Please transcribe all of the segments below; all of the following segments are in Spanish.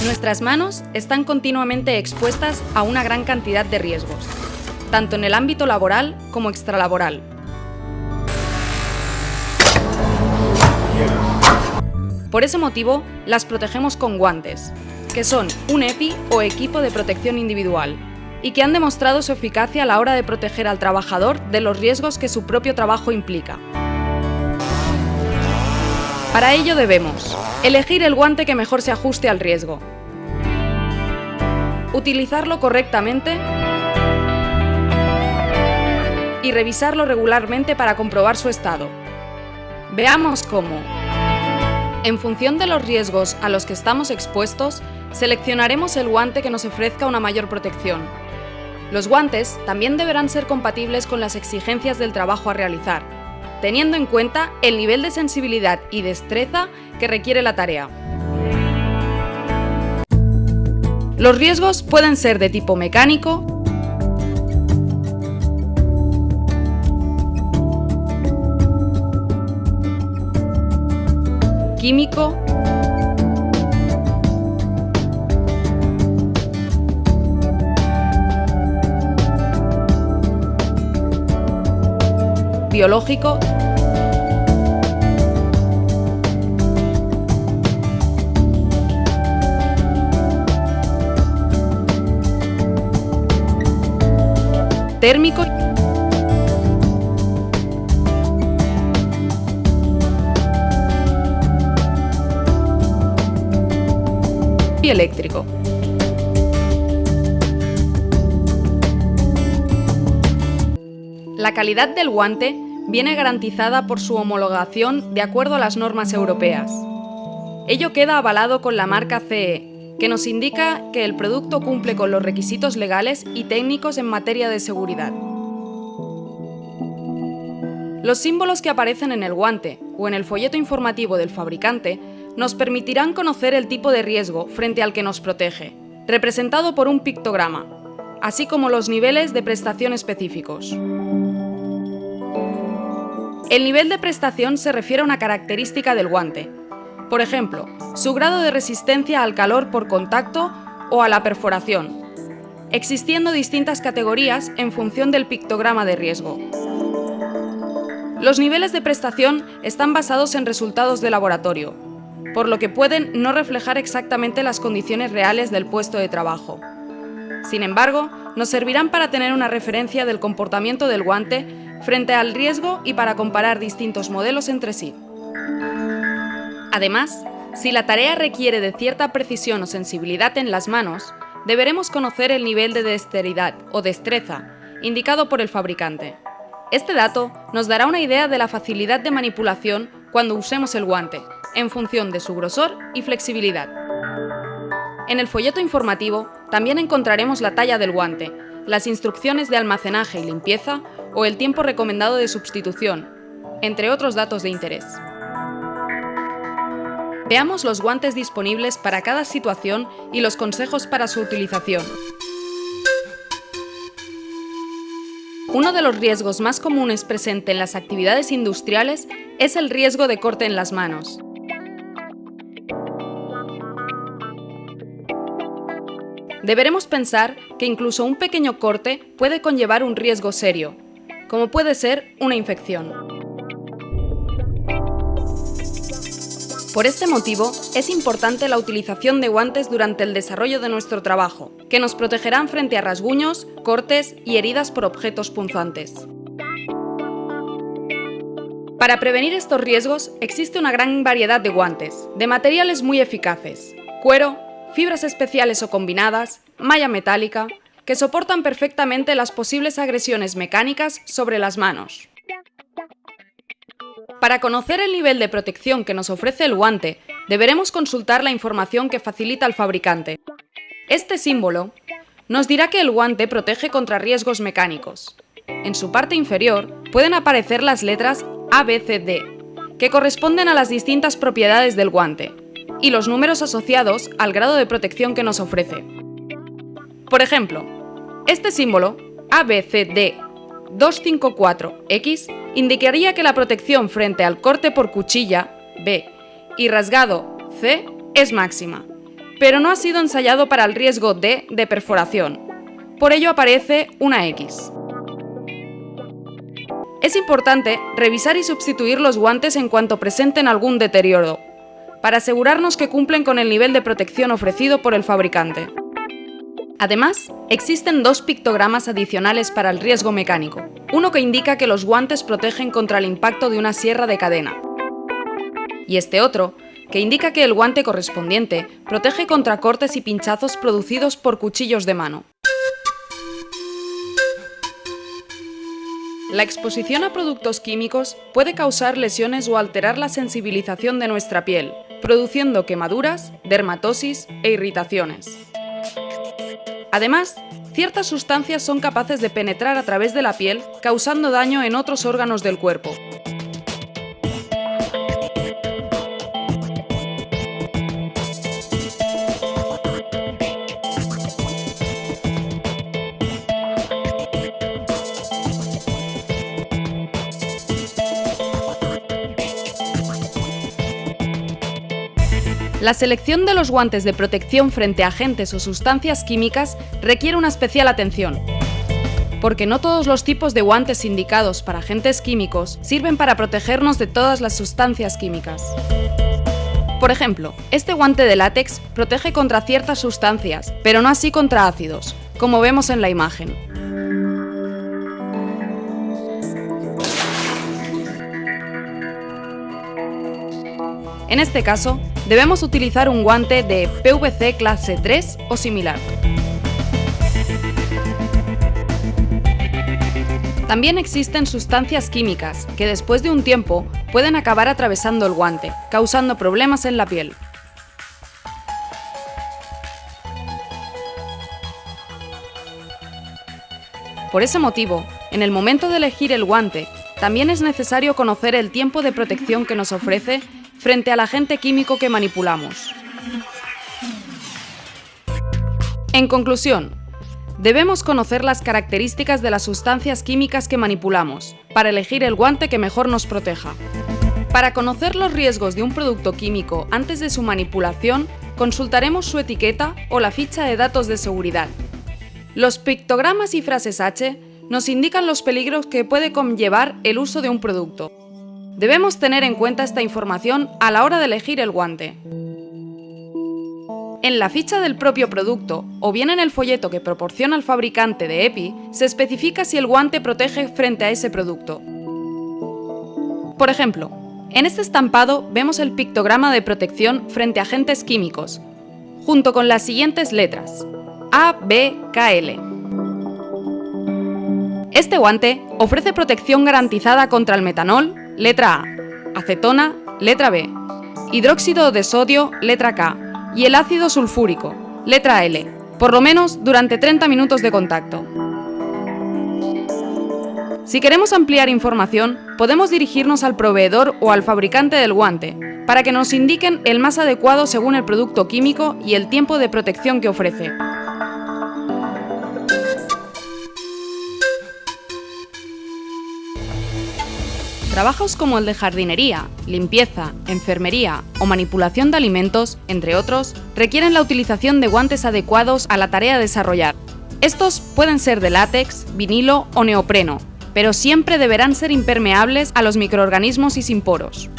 Nuestras manos están continuamente expuestas a una gran cantidad de riesgos, tanto en el ámbito laboral como extralaboral. Por ese motivo, las protegemos con guantes, que son un EPI o equipo de protección individual, y que han demostrado su eficacia a la hora de proteger al trabajador de los riesgos que su propio trabajo implica. Para ello debemos elegir el guante que mejor se ajuste al riesgo, utilizarlo correctamente y revisarlo regularmente para comprobar su estado. Veamos cómo. En función de los riesgos a los que estamos expuestos, seleccionaremos el guante que nos ofrezca una mayor protección. Los guantes también deberán ser compatibles con las exigencias del trabajo a realizar, teniendo en cuenta el nivel de sensibilidad y destreza que requiere la tarea. Los riesgos pueden ser de tipo mecánico, químico, biológico, térmico y eléctrico. La calidad del guante viene garantizada por su homologación de acuerdo a las normas europeas. Ello queda avalado con la marca CE, que nos indica que el producto cumple con los requisitos legales y técnicos en materia de seguridad. Los símbolos que aparecen en el guante o en el folleto informativo del fabricante nos permitirán conocer el tipo de riesgo frente al que nos protege, representado por un pictograma, así como los niveles de prestación específicos. El nivel de prestación se refiere a una característica del guante, por ejemplo, su grado de resistencia al calor por contacto o a la perforación, existiendo distintas categorías en función del pictograma de riesgo. Los niveles de prestación están basados en resultados de laboratorio, por lo que pueden no reflejar exactamente las condiciones reales del puesto de trabajo. Sin embargo, nos servirán para tener una referencia del comportamiento del guante frente al riesgo y para comparar distintos modelos entre sí. Además, si la tarea requiere de cierta precisión o sensibilidad en las manos, deberemos conocer el nivel de dexteridad o destreza indicado por el fabricante. Este dato nos dará una idea de la facilidad de manipulación cuando usemos el guante, en función de su grosor y flexibilidad. En el folleto informativo también encontraremos la talla del guante, las instrucciones de almacenaje y limpieza o el tiempo recomendado de sustitución, entre otros datos de interés. Veamos los guantes disponibles para cada situación y los consejos para su utilización. Uno de los riesgos más comunes presente en las actividades industriales es el riesgo de corte en las manos. Deberemos pensar que incluso un pequeño corte puede conllevar un riesgo serio, como puede ser una infección. Por este motivo, es importante la utilización de guantes durante el desarrollo de nuestro trabajo, que nos protegerán frente a rasguños, cortes y heridas por objetos punzantes. Para prevenir estos riesgos, existe una gran variedad de guantes, de materiales muy eficaces: cuero, fibras especiales o combinadas, malla metálica, que soportan perfectamente las posibles agresiones mecánicas sobre las manos. Para conocer el nivel de protección que nos ofrece el guante, deberemos consultar la información que facilita el fabricante. Este símbolo nos dirá que el guante protege contra riesgos mecánicos. En su parte inferior pueden aparecer las letras A, B, C, D, que corresponden a las distintas propiedades del guante, y los números asociados al grado de protección que nos ofrece. Por ejemplo, este símbolo, ABCD 254X, indicaría que la protección frente al corte por cuchilla, B, y rasgado, C, es máxima, pero no ha sido ensayado para el riesgo de perforación. Por ello aparece una X. Es importante revisar y sustituir los guantes en cuanto presenten algún deterioro, para asegurarnos que cumplen con el nivel de protección ofrecido por el fabricante. Además, existen 2 pictogramas adicionales para el riesgo mecánico, uno que indica que los guantes protegen contra el impacto de una sierra de cadena, y este otro, que indica que el guante correspondiente protege contra cortes y pinchazos producidos por cuchillos de mano. La exposición a productos químicos puede causar lesiones o alterar la sensibilización de nuestra piel, produciendo quemaduras, dermatosis e irritaciones. Además, ciertas sustancias son capaces de penetrar a través de la piel, causando daño en otros órganos del cuerpo. La selección de los guantes de protección frente a agentes o sustancias químicas requiere una especial atención, porque no todos los tipos de guantes indicados para agentes químicos sirven para protegernos de todas las sustancias químicas. Por ejemplo, este guante de látex protege contra ciertas sustancias, pero no así contra ácidos, como vemos en la imagen. En este caso, debemos utilizar un guante de PVC clase 3 o similar. También existen sustancias químicas que después de un tiempo pueden acabar atravesando el guante, causando problemas en la piel. Por ese motivo, en el momento de elegir el guante, también es necesario conocer el tiempo de protección que nos ofrece frente al agente químico que manipulamos. En conclusión, debemos conocer las características de las sustancias químicas que manipulamos, para elegir el guante que mejor nos proteja. Para conocer los riesgos de un producto químico antes de su manipulación, consultaremos su etiqueta o la ficha de datos de seguridad. Los pictogramas y frases H nos indican los peligros que puede conllevar el uso de un producto. Debemos tener en cuenta esta información a la hora de elegir el guante. En la ficha del propio producto, o bien en el folleto que proporciona el fabricante de EPI, se especifica si el guante protege frente a ese producto. Por ejemplo, en este estampado vemos el pictograma de protección frente a agentes químicos, junto con las siguientes letras: A, B, K, L. Este guante ofrece protección garantizada contra el metanol, letra A, acetona, letra B, hidróxido de sodio, letra K, y el ácido sulfúrico, letra L, por lo menos durante 30 minutos de contacto. Si queremos ampliar información, podemos dirigirnos al proveedor o al fabricante del guante, para que nos indiquen el más adecuado según el producto químico y el tiempo de protección que ofrece. Trabajos como el de jardinería, limpieza, enfermería o manipulación de alimentos, entre otros, requieren la utilización de guantes adecuados a la tarea a desarrollar. Estos pueden ser de látex, vinilo o neopreno, pero siempre deberán ser impermeables a los microorganismos y sin poros.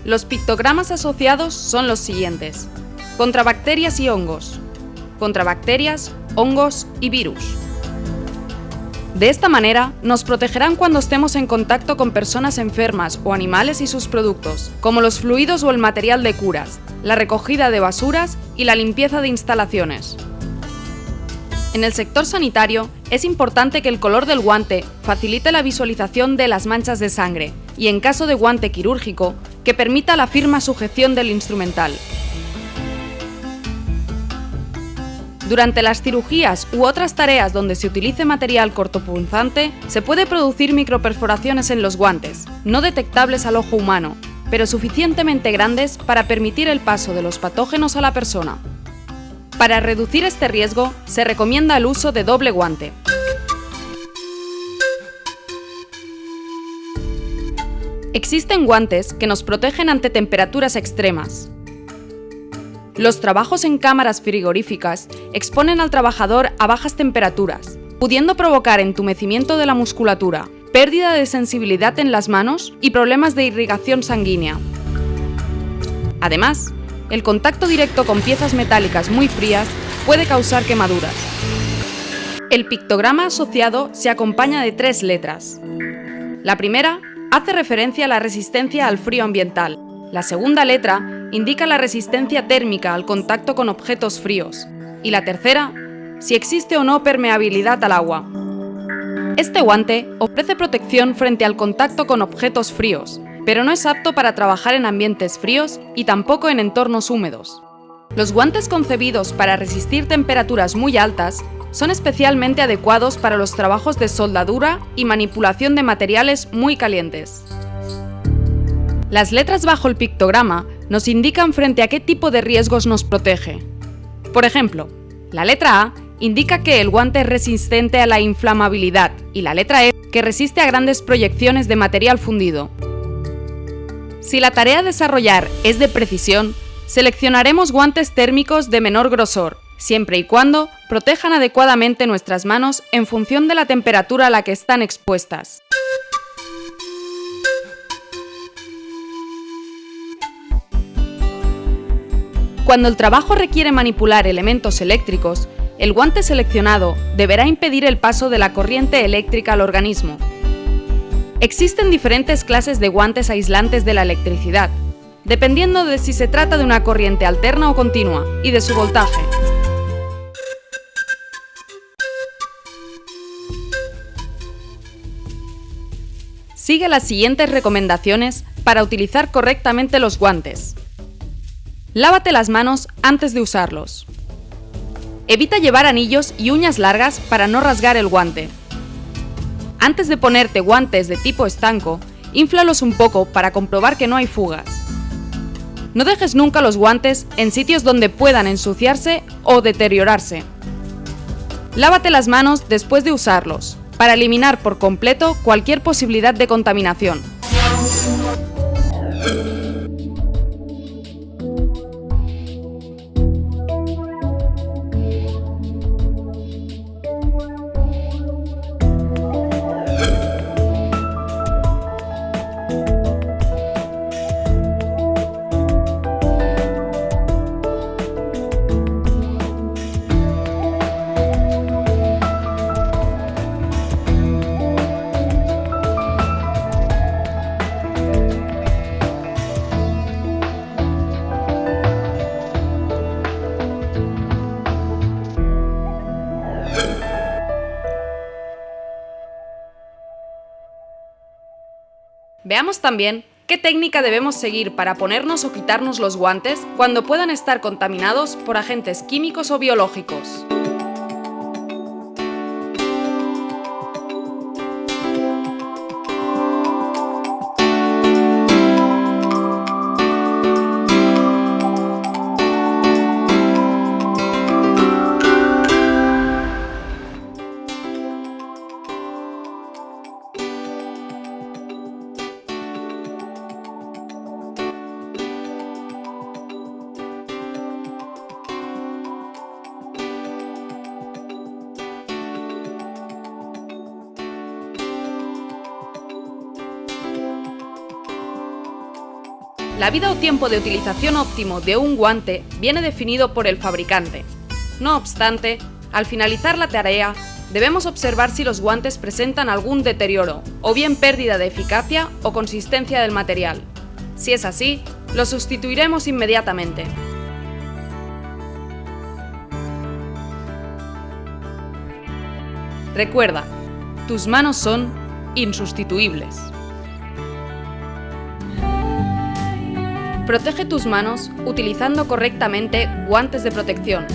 Los pictogramas asociados son los siguientes: contra bacterias y hongos, contra bacterias, hongos y virus. De esta manera, nos protegerán cuando estemos en contacto con personas enfermas o animales y sus productos, como los fluidos o el material de curas, la recogida de basuras y la limpieza de instalaciones. En el sector sanitario, es importante que el color del guante facilite la visualización de las manchas de sangre y, en caso de guante quirúrgico, que permita la firme sujeción del instrumental. Durante las cirugías u otras tareas donde se utilice material cortopunzante, se puede producir microperforaciones en los guantes, no detectables al ojo humano, pero suficientemente grandes para permitir el paso de los patógenos a la persona. Para reducir este riesgo, se recomienda el uso de doble guante. Existen guantes que nos protegen ante temperaturas extremas. Los trabajos en cámaras frigoríficas exponen al trabajador a bajas temperaturas, pudiendo provocar entumecimiento de la musculatura, pérdida de sensibilidad en las manos y problemas de irrigación sanguínea. Además, el contacto directo con piezas metálicas muy frías puede causar quemaduras. El pictograma asociado se acompaña de 3 letras. La primera hace referencia a la resistencia al frío ambiental. La segunda letra indica la resistencia térmica al contacto con objetos fríos. Y la tercera, si existe o no permeabilidad al agua. Este guante ofrece protección frente al contacto con objetos fríos, pero no es apto para trabajar en ambientes fríos y tampoco en entornos húmedos. Los guantes concebidos para resistir temperaturas muy altas son especialmente adecuados para los trabajos de soldadura y manipulación de materiales muy calientes. Las letras bajo el pictograma nos indican frente a qué tipo de riesgos nos protege. Por ejemplo, la letra A indica que el guante es resistente a la inflamabilidad y la letra E que resiste a grandes proyecciones de material fundido. Si la tarea a desarrollar es de precisión, seleccionaremos guantes térmicos de menor grosor, siempre y cuando protejan adecuadamente nuestras manos en función de la temperatura a la que están expuestas. Cuando el trabajo requiere manipular elementos eléctricos, el guante seleccionado deberá impedir el paso de la corriente eléctrica al organismo. Existen diferentes clases de guantes aislantes de la electricidad, dependiendo de si se trata de una corriente alterna o continua y de su voltaje. Sigue las siguientes recomendaciones para utilizar correctamente los guantes. Lávate las manos antes de usarlos. Evita llevar anillos y uñas largas para no rasgar el guante. Antes de ponerte guantes de tipo estanco, inflalos un poco para comprobar que no hay fugas. No dejes nunca los guantes en sitios donde puedan ensuciarse o deteriorarse. Lávate las manos después de usarlos, para eliminar por completo cualquier posibilidad de contaminación. Veamos también qué técnica debemos seguir para ponernos o quitarnos los guantes cuando puedan estar contaminados por agentes químicos o biológicos. La vida o tiempo de utilización óptimo de un guante viene definido por el fabricante. No obstante, al finalizar la tarea, debemos observar si los guantes presentan algún deterioro, o bien pérdida de eficacia o consistencia del material. Si es así, los sustituiremos inmediatamente. Recuerda, tus manos son insustituibles. Protege tus manos utilizando correctamente guantes de protección.